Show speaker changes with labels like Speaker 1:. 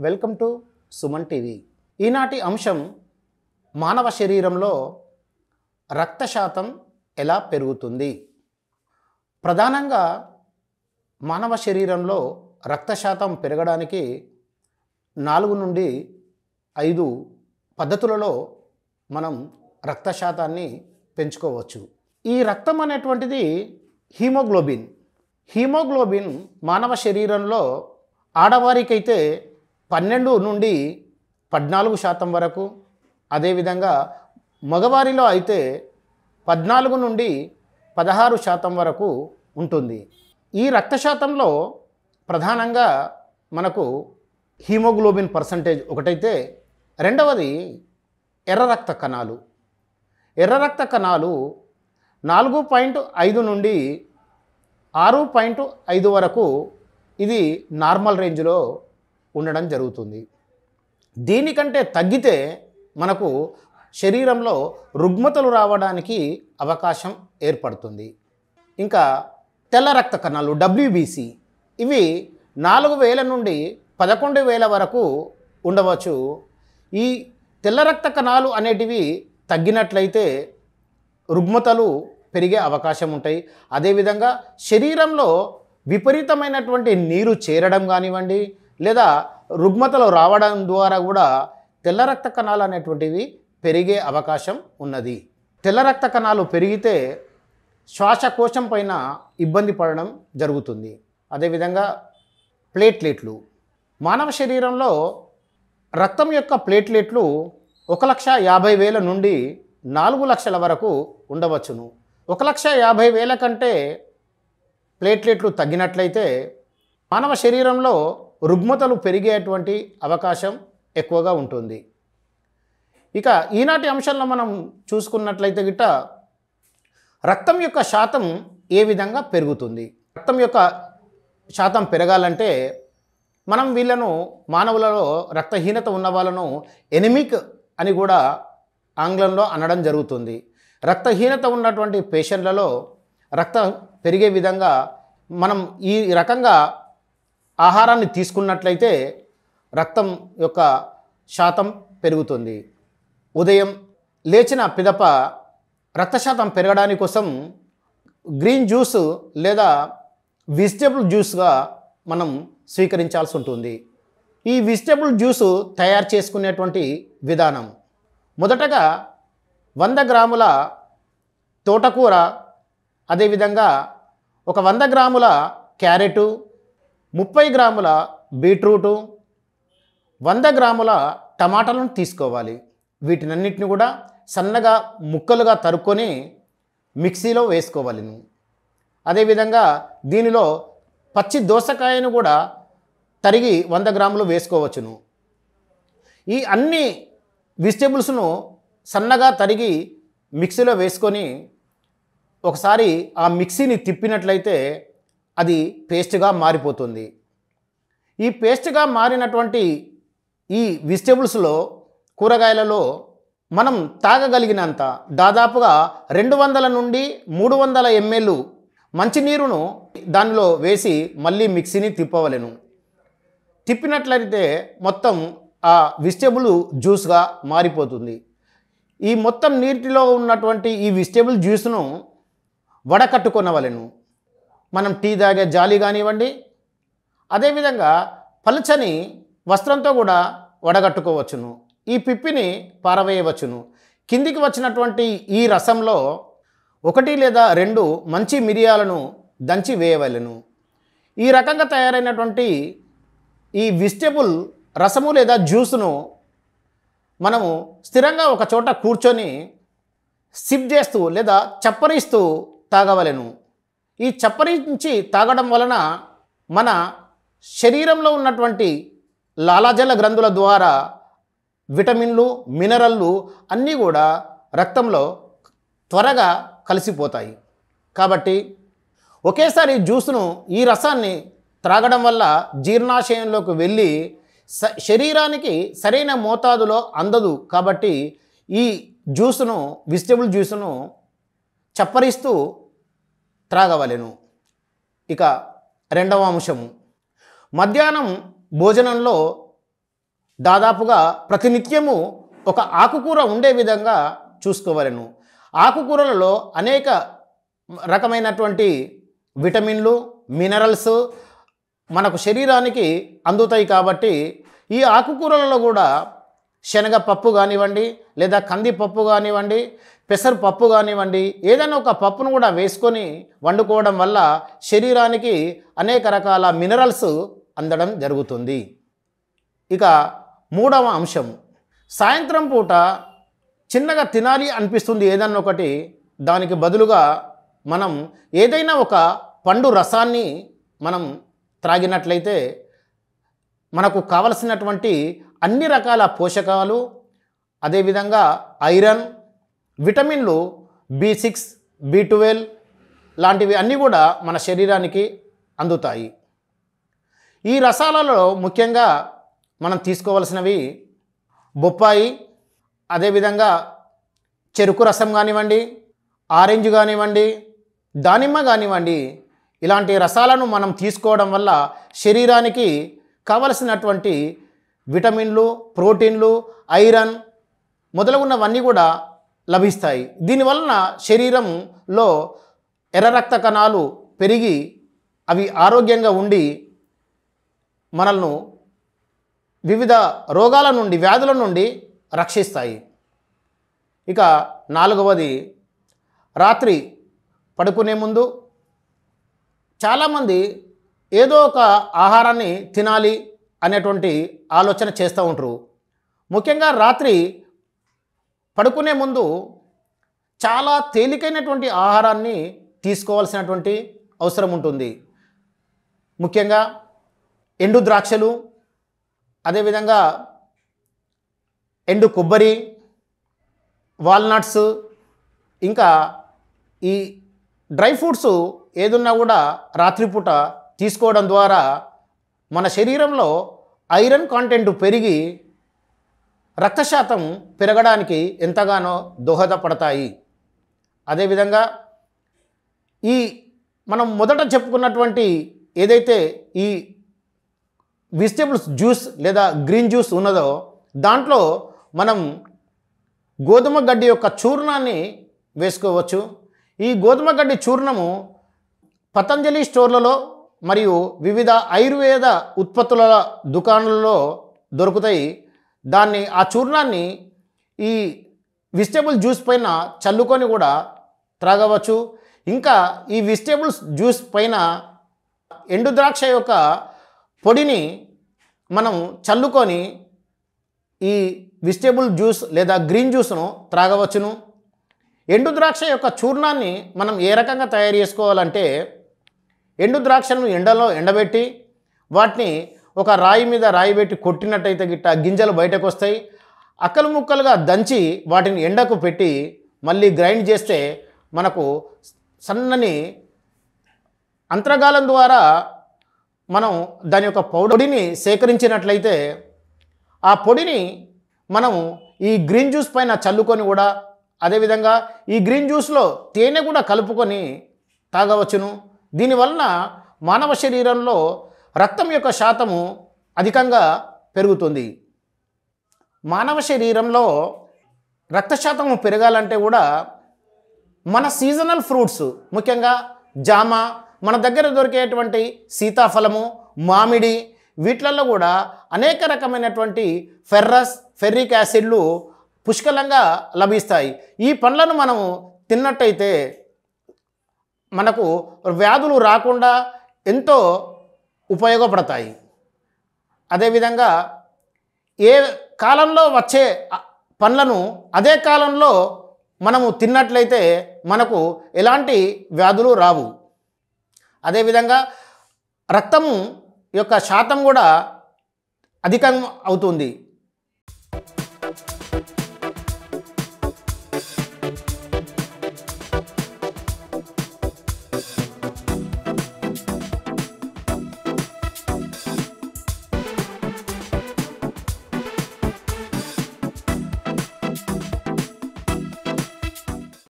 Speaker 1: Welcome to Suman TV. ఈనాటి అంశం మానవ శరీరంలో రక్త శాతం ఎలా పెరుగుతుంది. ప్రధానంగా మానవ శరీరంలో రక్త శాతం పెరగడానికి 4 నుండి 5 పద్ధతులలో మనం రక్త శాతాన్ని పెంచుకోవచ్చు. ఈ రక్తం అనేటువంటిది హీమోగ్లోబిన్ మానవ శరీరంలో ఆడవారికైతే 12 నుండి 14% వరకు, అదేవిధంగా మగవారిలో అయితే 14 నుండి 16% వరకు ఉంటుంది. ఈ రక్త శాతంలో ప్రధానంగా మనకు హీమోగ్లోబిన్ పర్సంటేజ్ ఒకటైతే, రెండవది ఎర్ర రక్త కణాలు. ఎర్ర రక్త కణాలు 4.5 నుండి 6.5 వరకు ఇది నార్మల్ రేంజ్లో ఉండడం జరుగుతుంది. దీనికంటే తగ్గితే మనకు శరీరంలో రుగ్మతలు రావడానికి అవకాశం ఏర్పడుతుంది. ఇంకా తెల్ల రక్త కణాలు WBC ఇవి 4000 నుండి 11,000 వరకు ఉండవచ్చు. ఈ తెల్ల రక్త కణాలు అనేటివి తగ్గినట్లయితే రుగ్మతలు పెరిగే అవకాశం ఉంటాయి. అదేవిధంగా శరీరంలో విపరీతమైనటువంటి నీరు చేరడం కానివ్వండి, లేదా రుగ్మతలు రావడం ద్వారా కూడా తెల్ల రక్త కణాలు అనేటువంటివి పెరిగే అవకాశం ఉన్నది. తెల్ల రక్త కణాలు పెరిగితే శ్వాసకోశం పైన ఇబ్బంది పడడం జరుగుతుంది. అదేవిధంగా ప్లేట్లెట్లు, మానవ శరీరంలో రక్తం యొక్క ప్లేట్లెట్లు 1,50,000 నుండి 4 లక్షల వరకు ఉండవచ్చును. 1,50,000 కంటే ప్లేట్లెట్లు తగ్గినట్లయితే మానవ శరీరంలో రుగ్మతలు పెరిగేటువంటి అవకాశం ఎక్కువగా ఉంటుంది. ఇక ఈనాటి అంశంలో మనం చూసుకున్నట్లయితే గిట్ట రక్తం యొక్క శాతం ఏ విధంగా పెరుగుతుంది. రక్తం యొక్క శాతం పెరగాలంటే మనం వీళ్ళను మానవులలో రక్తహీనత ఉన్న వాళ్ళను ఎనిమిక్ అని కూడా ఆంగ్లంలో అనడం జరుగుతుంది. రక్తహీనత ఉన్నటువంటి పేషెంట్లలో రక్తం పెరిగే విధంగా మనం ఈ రకంగా ఆహారాన్ని తీసుకున్నట్లయితే రక్తం యొక్క శాతం పెరుగుతుంది. ఉదయం లేచిన పిదప రక్త శాతం పెరగడానికి కోసం గ్రీన్ జ్యూస్ లేదా వెజిటబుల్ జ్యూస్గా మనం స్వీకరించాల్సి ఉంటుంది. ఈ వెజిటబుల్ జ్యూసు తయారు చేసుకునేటువంటి విధానం, మొదటగా 100 గ్రాముల తోటకూర, అదేవిధంగా ఒక 100 గ్రాముల క్యారెటు, 30 గ్రాముల బీట్రూటు, 100 గ్రాముల టమాటాలను తీసుకోవాలి. వీటినన్నిటిని కూడా సన్నగా ముక్కలుగా తరుక్కొని మిక్సీలో వేసుకోవాలి. అదేవిధంగా దీనిలో పచ్చి దోసకాయను కూడా తరిగి 100 గ్రాములు వేసుకోవచ్చును. ఈ అన్ని వెజిటేబుల్స్ను సన్నగా తరిగి మిక్సీలో వేసుకొని ఒకసారి ఆ మిక్సీని తిప్పినట్లయితే అది పేస్ట్గా మారిపోతుంది. ఈ పేస్ట్గా మారినటువంటి ఈ వెజిటేబుల్స్లో, కూరగాయలలో మనం తాగగలిగినంత దాదాపుగా 200 నుండి 300 ml మంచినీరును దానిలో వేసి మళ్ళీ మిక్సీని తిప్పవలెను. తిప్పినట్లయితే మొత్తం ఆ వెజిటేబుల్ జ్యూస్గా మారిపోతుంది. ఈ మొత్తం నీటిలో ఉన్నటువంటి ఈ వెజిటేబుల్ జ్యూస్ను వడకట్టుకొనవలెను. మనం టీ తాగే జాలి కానివ్వండి, అదేవిధంగా పలుచని వస్త్రంతో కూడా వడగట్టుకోవచ్చును. ఈ పిప్పిని పారవేయవచ్చును. కిందికి వచ్చినటువంటి ఈ రసంలో 1 లేదా 2 మంచి మిరియాలను దంచి వేయవలెను. ఈ రకంగా తయారైనటువంటి ఈ వెజిటేబుల్ రసము లేదా జ్యూస్ను మనము స్థిరంగా ఒక చోట కూర్చొని సిప్ చేస్తూ లేదా చప్పరిస్తూ తాగవలెను. ఈ చప్పరించి తాగడం వలన మన శరీరంలో ఉన్నటువంటి లాలాజల గ్రంథుల ద్వారా విటమిన్లు, మినరల్లు అన్నీ కూడా రక్తంలో త్వరగా కలిసిపోతాయి. కాబట్టి ఒకేసారి జ్యూస్ను, ఈ రసాన్ని త్రాగడం వల్ల జీర్ణాశయంలోకి వెళ్ళి శరీరానికి సరైన మోతాదులో అందదు. కాబట్టి ఈ జ్యూస్ను, వెజిటబుల్ జ్యూస్ను చప్పరిస్తూ త్రాగవలెను. ఇక రెండవ అంశము, మధ్యాహ్నం భోజనంలో దాదాపుగా ప్రతినిత్యము ఒక ఆకుకూర ఉండే విధంగా చూసుకోవలను. ఆకుకూరలలో అనేక రకమైనటువంటి విటమిన్లు, మినరల్స్ మనకు శరీరానికి అందుతాయి. కాబట్టి ఈ ఆకుకూరలలో కూడా శనగపప్పు కానివ్వండి, లేదా కందిపప్పు కానివ్వండి, పెసరపప్పు కానివ్వండి, ఏదైనా ఒక పప్పును కూడా వేసుకొని వండుకోవడం వల్ల శరీరానికి అనేక రకాల మినరల్స్ అందడం జరుగుతుంది. ఇక మూడవ అంశం, సాయంత్రం పూట చిన్నగా తినాలి అనిపిస్తుంది ఏదన్నా ఒకటి, దానికి బదులుగా మనం ఏదైనా ఒక పండు రసాన్ని మనం త్రాగినట్లయితే మనకు కావలసినటువంటి అన్ని రకాల పోషకాలు, అదేవిధంగా ఐరన్, విటమిన్లు B6, B12 లాంటివి అన్నీ కూడా మన శరీరానికి అందుతాయి. ఈ రసాలలో ముఖ్యంగా మనం తీసుకోవలసినవి బొప్పాయి, అదేవిధంగా చెరుకు రసం కానివ్వండి, ఆరెంజ్ కానివ్వండి, దానిమ్మ కానివ్వండి, ఇలాంటి రసాలను మనం తీసుకోవడం వల్ల శరీరానికి కావలసినటువంటి విటమిన్లు, ప్రోటీన్లు, ఐరన్ మొదలగున్నవన్నీ కూడా లభిస్తాయి. దీనివలన శరీరంలో ఎర్ర రక్త కణాలు పెరిగి అవి ఆరోగ్యంగా ఉండి మనల్ని వివిధ రోగాల నుండి, వ్యాధుల నుండి రక్షిస్తాయి. ఇక నాలుగవది, రాత్రి పడుకునే ముందు చాలామంది ఏదో ఒక ఆహారాన్ని తినాలి అనేటువంటి ఆలోచన చేస్తూ ఉంటారు. ముఖ్యంగా రాత్రి పడుకునే ముందు చాలా తేలికైనటువంటి ఆహారాన్ని తీసుకోవాల్సినటువంటి అవసరం ఉంటుంది. ముఖ్యంగా ఎండు ద్రాక్షలు, అదేవిధంగా ఎండు కొబ్బరి, వాల్నట్స్, ఇంకా ఈ డ్రై ఫ్రూట్స్ ఏదున్నా కూడా రాత్రిపూట తీసుకోవడం ద్వారా మన శరీరంలో ఐరన్ కాంటెంట్ పెరిగి రక్తశాతం పెరగడానికి ఎంతగానో దోహదపడతాయి. అదేవిధంగా ఈ మనం మొదట చెప్పుకున్నటువంటి ఏదైతే ఈ వెజిటేబుల్స్ జ్యూస్ లేదా గ్రీన్ జ్యూస్ ఉన్నదో దాంట్లో మనం గోధుమ గడ్డి యొక్క చూర్ణాన్ని వేసుకోవచ్చు. ఈ గోధుమ గడ్డి చూర్ణము పతంజలి స్టోర్లలో మరియు వివిధ ఆయుర్వేద ఉత్పత్తుల దుకాణాలలో దొరుకుతాయి. దాన్ని, ఆ చూర్ణాన్ని ఈ వెజిటేబుల్ జ్యూస్ పైన చల్లుకొని కూడా త్రాగవచ్చు. ఇంకా ఈ వెజిటేబుల్స్ జ్యూస్ పైన ఎండు ద్రాక్ష యొక్క పొడిని మనం చల్లుకొని ఈ వెజిటేబుల్ జ్యూస్ లేదా గ్రీన్ జ్యూస్ను త్రాగవచ్చును. ఎండు ద్రాక్ష యొక్క చూర్ణాన్ని మనం ఏ రకంగా తయారు చేసుకోవాలంటే, ఎండు ద్రాక్షను ఎండలో ఎండబెట్టి వాటిని ఒక రాయి మీద రాయి పెట్టి కొట్టినట్టయితే గిట్ట గింజలు బయటకు వస్తాయి. అక్కలు ముక్కలుగా దంచి వాటిని ఎండకు పెట్టి మళ్ళీ గ్రైండ్ చేస్తే మనకు సన్నని అంతర్గాలం ద్వారా మనం దాని యొక్క పొడిని సేకరించినట్లయితే ఆ పొడిని మనం ఈ గ్రీన్ జ్యూస్ పైన చల్లుకొని కూడా, అదేవిధంగా ఈ గ్రీన్ జ్యూస్లో తేనె కూడా కలుపుకొని తాగవచ్చును. దీనివలన మానవ శరీరంలో రక్తం యొక్క శాతము అధికంగా పెరుగుతుంది. మానవ శరీరంలో రక్తశాతము పెరగాలంటే కూడా మన సీజనల్ ఫ్రూట్స్, ముఖ్యంగా జామ, మన దగ్గర దొరికేటువంటి సీతాఫలము, మామిడి, వీటిలలో కూడా అనేక రకమైనటువంటి ఫెర్రిక్ యాసిడ్లు పుష్కలంగా లభిస్తాయి. ఈ పండ్లను మనము తిన్నట్టయితే మనకు వ్యాధులు రాకుండా ఎంతో ఉపయోగపడతాయి. అదేవిధంగా ఏ కాలంలో వచ్చే పండ్లను అదే కాలంలో మనము తిన్నట్లయితే మనకు ఎలాంటి వ్యాధులు రావు. అదేవిధంగా రక్తము యొక్క శాతం కూడా అధికం అవుతుంది.